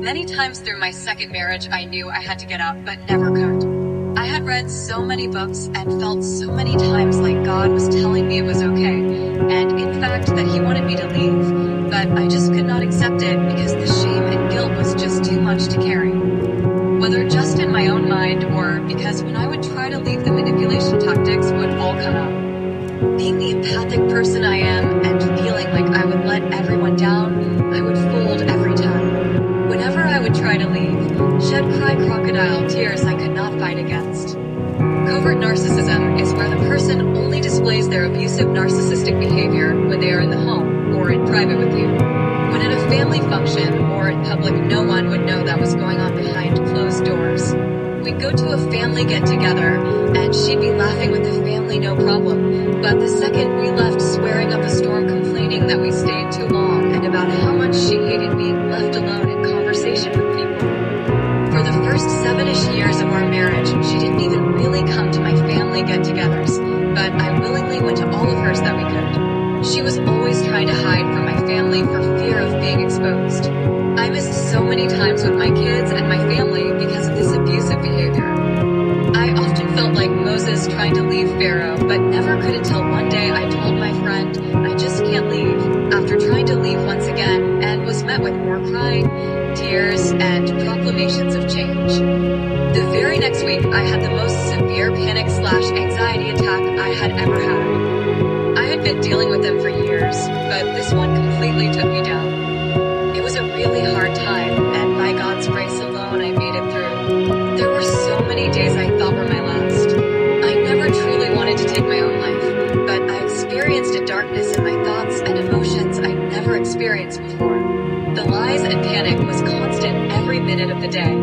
Many times through my second marriage, I knew I had to get out, but never could. I had read so many books and felt so many times like God was telling me it was okay, and in fact that He wanted me to leave, but I just could not accept it because the shame and guilt was just too much to carry. Whether just in my own mind or because when I would try to leave, the manipulation tactics would all come out. Being the empathic person I am and feeling like I would let everyone down, I would fold every time. Whenever I would try to leave, shed crocodile tears I could not fight against. Covert narcissism is where the person only displays their abusive narcissistic behavior when they are in the home or in private with you. When at a family function or in public, no one would know that was going on behind closed doors. We'd go to a family get-together, and she'd be laughing with the family, no problem. But the second we left, swearing up a storm, complaining that we stayed too long, and about how much she hated being left alone in conversation with people. For the first 7-ish years of our marriage, she didn't even really come to my family get-togethers, but I willingly went to all of hers that we could. She was always trying to hide from my family for fear of being exposed. I missed so many times with my kids and my family because of this abusive behavior. I often felt like Moses trying to leave Pharaoh, but never could until one day I told my friend, I just can't leave, after trying to leave once again, and was met with more crying, tears, and proclamations of change. The very next week, I had the most severe panic/anxiety attack I had ever had. I had been dealing with them for years, but this one completely took me down. It was a really hard time, and by God's grace alone, I made it through. There were so many days I thought were my last. I never truly wanted to take my own life, but I experienced a darkness in my thoughts and emotions I never experienced before. The lies and panic was constant every minute of the day.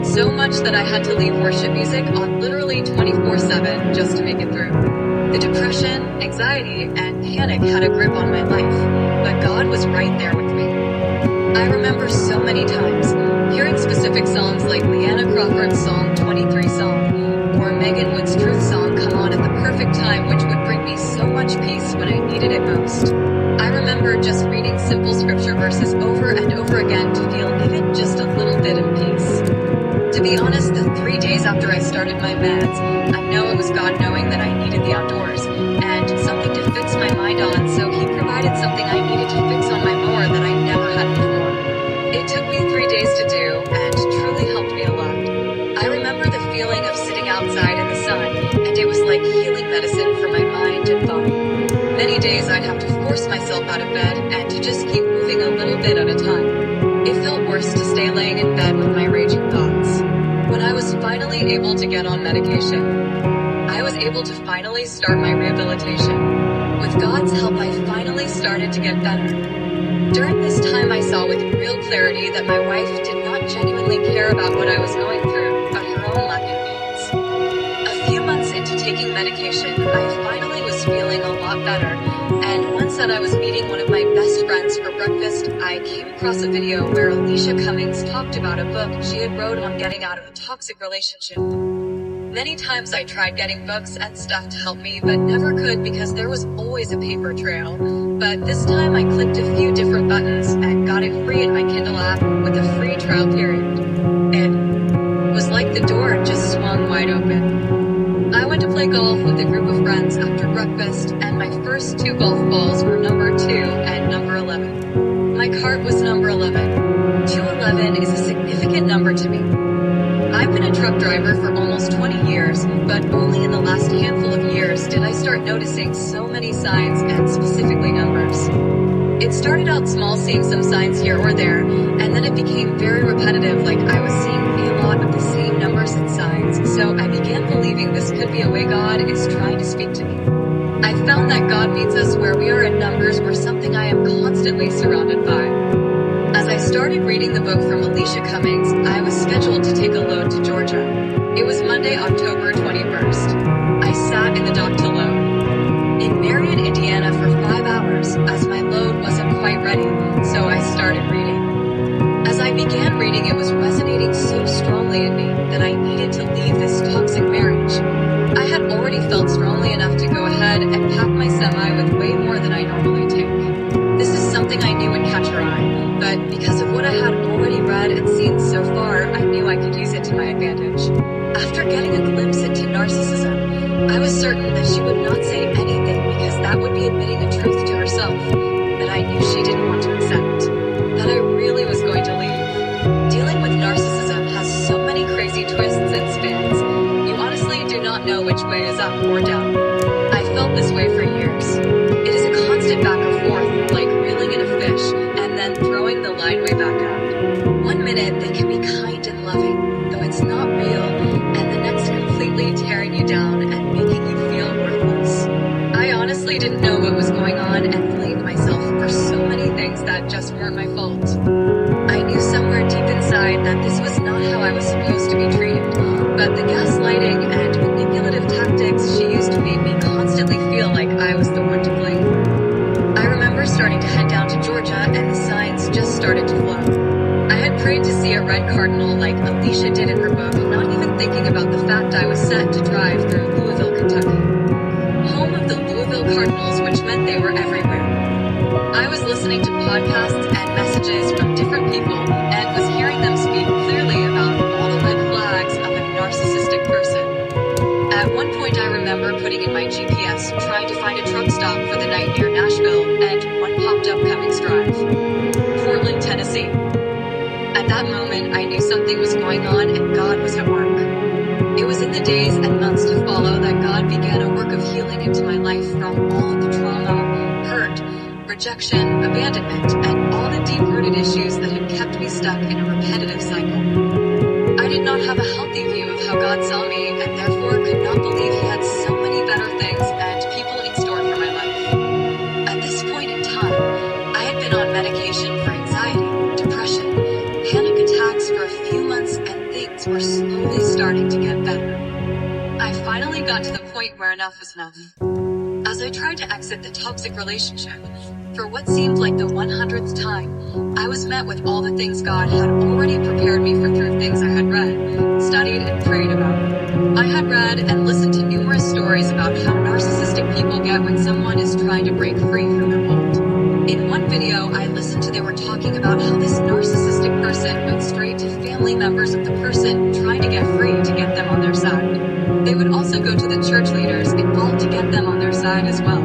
So much that I had to leave worship music on literally 24/7 just to make it through. The depression, anxiety, and panic had a grip on my life, but God was right there with me. I remember so many times hearing specific songs like Leanna Crawford's Psalm 23 song, or Megan Wood's Truth song come on at the perfect time, which would bring me so much peace when I needed it most. I remember just reading simple scripture verses over and over again to feel even just a little bit of peace. To be honest, the 3 days after I started my meds, I know it was God knowing that I needed the outdoors, and something to fix my mind on, so He provided something I needed to fix on my mower that I never had before. It took me 3 days to do, and truly helped me a lot. I remember the feeling of sitting outside in the sun, and it was like healing medicine for my mind and body. Many days I'd have to force myself out of bed, and to just keep moving a little bit at a time. It felt worse to stay laying in bed with my raging thoughts. When I was finally able to get on medication, I was able to finally start my rehabilitation. With God's help, I finally started to get better. During this time, I saw with real clarity that my wife did not genuinely care about what I was going through, but her own lack of needs. A few months into taking medication, I finally was feeling a lot better, and once that I was meeting one of my best friends for breakfast, I came across a video where Alicia Cummings talked about a book she had wrote on getting out of a toxic relationship. Many times I tried getting books and stuff to help me, but never could because there was always a paper trail. But this time I clicked a few different buttons and got it free in my Kindle app with a free trial period. It was like the door just swung wide open. I went to play golf with a group of friends after breakfast, and my first 2 golf balls were number 2 and number 11. My cart was number 11. 211 is a significant number to me. I've been a truck driver for almost 20 years, but only in the last handful of years did I start noticing so many signs and specifically numbers. It started out small, seeing some signs here or there, and then it became very repetitive, like I was seeing a lot of the same numbers and signs, so I began believing this could be a way God is trying to speak to me. I found that God meets us where we are in numbers were something I am constantly surrounded by. As I started reading the book from Alicia Cummings, I was scheduled to take a load to Georgia. It was Monday, October 21st. I sat in the dock to load. In Marion, Indiana for 5 hours, as my load wasn't quite ready, so I started reading. As I began reading, it was resonating so strongly in me that I needed to leave this toxic marriage. I had already felt strongly enough to go ahead and pack my semi with way more than I normally take. This is something I knew would catch her eye, but because of what I had already read and seen which way is up or down. I felt this way for years. It is a constant back and forth, like reeling in a fish and then throwing the line way back out. One minute they can be kind and loving, though it's not real, and the next completely tearing you down and making you feel worthless. I honestly didn't know what was going on and blamed myself for so many things that just weren't my fault. I knew somewhere deep inside that this was not how I was supposed to be treated, but the gaslighting and manipulative tactics she used made me constantly feel like I was the one to blame. I remember starting to head down to Georgia and the signs just started to flow. I had prayed to see a red cardinal like Alicia did in her book, not even thinking about the fact I was set to drive through Louisville, Kentucky. Home of the Louisville Cardinals, which meant they were everywhere. I was listening to podcasts and messages from different people and was hearing them speak clearly about all the red flags of a narcissistic person. At one point I remember putting in my GPS trying to find a truck stop for the night near Nashville, and one popped up Cummings Drive, Portland, Tennessee. At that moment I knew something was going on and God was at work. It was in the days and months to follow that God began a work of healing into my life from all of the trauma, hurt, rejection, abandonment, and all the deep-rooted issues that had kept me stuck in a repetitive cycle. I did not have a healthy view of how God saw me, and therefore could not believe He had so many better things and people in store for my life. At this point in time, I had been on medication for anxiety, depression, panic attacks for a few months, and things were slowly starting to get better. I finally got to the point where enough was enough. As I tried to exit the toxic relationship, for what seemed like the 100th time, I was met with all the things God had already prepared me for through things I had read, studied, and prayed about. I had read and listened to numerous stories about how narcissistic people get when someone is trying to break free from their hold. In one video I listened to, they were talking about how this narcissistic person went straight to family members of the person trying to get free to get them on their side. They would also go to the church leaders involved to get them on their side as well.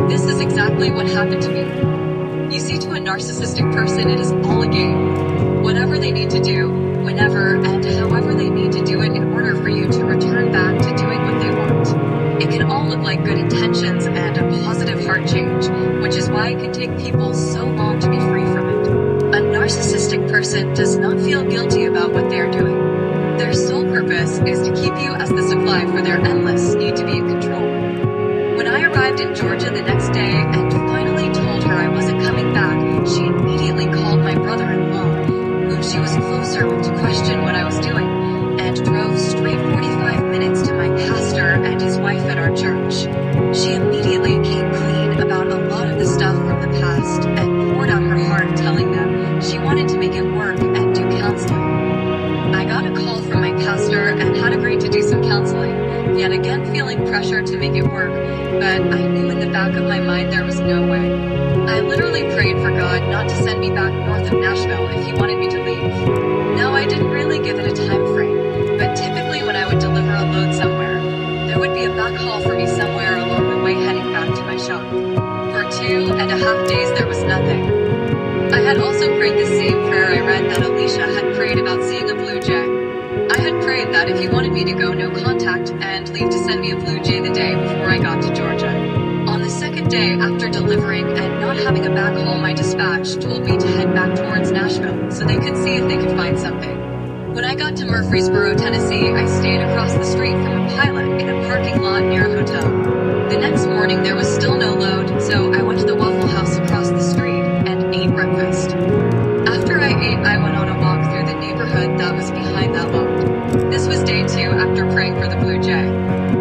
This is exactly what happened to me. You see, to a narcissistic person, it is all a game. Whatever they need to do, whenever and however they need to do it in order for you to return back to doing what they want. It can all look like good intentions and a positive heart change, which is why it can take people so long to be free from it. A narcissistic person does not feel guilty about what they are doing. Their sole purpose is to keep you as the supply for their endless need to be in control. When I arrived in Georgia the next day and finally told her I wasn't coming back, she immediately called my brother-in-law, whom she was closer with, to question what I was doing, and drove straight 45 minutes to my pastor and his wife at our church. She immediately came clean about a lot of the stuff from the past and poured out her heart, telling them she wanted to make it work and do counseling. I got a call from my pastor and had agreed to do some counseling, yet again feeling pressure to make it work, but I knew in the back of my mind there was no way. I literally prayed for God not to send me back north of Nashville if He wanted me to leave. No, I didn't really give it a time frame, but typically when I would deliver a load somewhere, there would be a back haul for me somewhere along the way heading back to my shop. For 2.5 days there was nothing. I had also prayed the same prayer I read that Alicia had prayed about seeing a blue jay. I had prayed that if He wanted me to go no contact and leave to send me a blue jay the day before I got to Georgia. On the second day after delivering and not having a back haul, my dispatch told me to head back towards Nashville so they could see if they could find something. When I got to Murfreesboro, Tennessee, I stayed across the street from a pilot in a parking lot near a hotel. The next morning there was still no load, so I went to the Waffle House across the street and ate breakfast. After I ate, I went on a walk through the neighborhood that was behind that lot. This was day 2 after praying for the blue jay.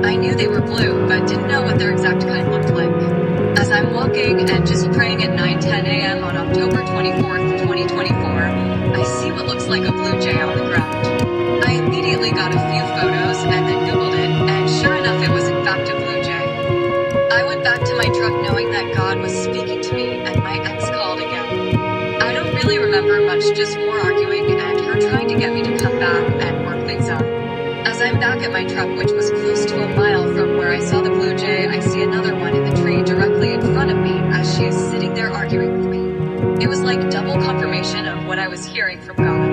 I knew they were blue, but didn't know what their exact kind looked like. As I'm walking and just praying at 9:10 a.m. on October 24th, 2024, I see what looks like a blue jay on the ground. I immediately got a few photos and then Googled it, and sure enough, it was in fact a blue jay. I went back to my truck knowing that God was speaking to me, and my ex called again. I don't really remember much, just more arguing and her trying to get me to come back and work things out. As I'm back at my truck, which was close to a mile from where I saw the blue jay, I see another one in the tree directly in front of me as she is sitting there arguing with me. It was like double confirmation of what I was hearing from God.